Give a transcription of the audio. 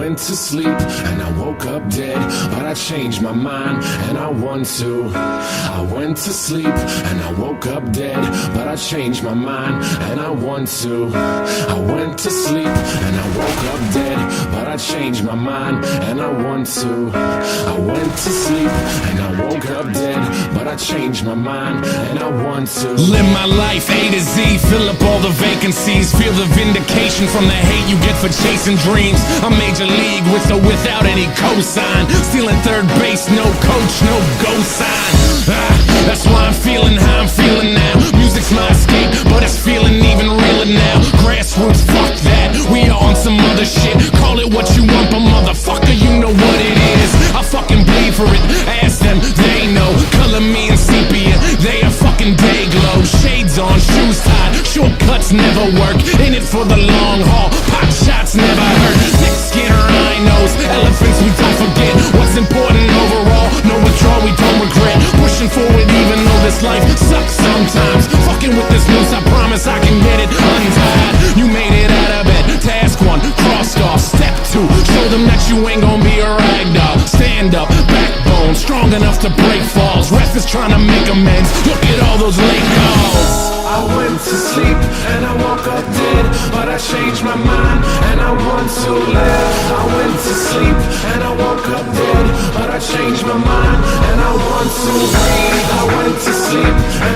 went to sleep and I woke up dead, but I changed my mind and I want to. I went to sleep and I woke up dead, but I changed my mind and I want to. I went to sleep and I woke up dead, but I changed my mind and I want to. I went to sleep and I woke up dead, but I changed my mind and I want to. Live my life A to Z, fill up all the vacancies, feel the vindication from the hate you get for chasing dreams. I'm major league with or without any cosign, stealing third base, no coach, no go sign. That's why I'm feeling how I'm feeling now. Music's my escape, but it's feeling even realer now. Grassroots, fuck that, we are on some other shit. Call it what you want, but motherfucker, you know what it is. I fucking bleed for it, ask them, they know. Color me in sepia, they are fucking day glow. Shades on, shoes tied, shortcuts never work. In it for the long haul, pot shots never hurt. Thick skin or rhinos, elephants we don't forget. What's important overall, no withdrawal we don't regret. Pushing forward even though this life sucks sometimes. Fucking with this noose, I promise I can get it untied. You made it out of bed, task one, crossed off. Step two, show them that you ain't gon' be a rag doll. Stand up, backbone, strong enough to break falls. Rest is trying to make amends, look at all those late calls. I went to sleep and I woke up dead, but I changed my mind and I want to live. I went to sleep and I woke up dead, but I changed my mind and I want to breathe. I went to sleep and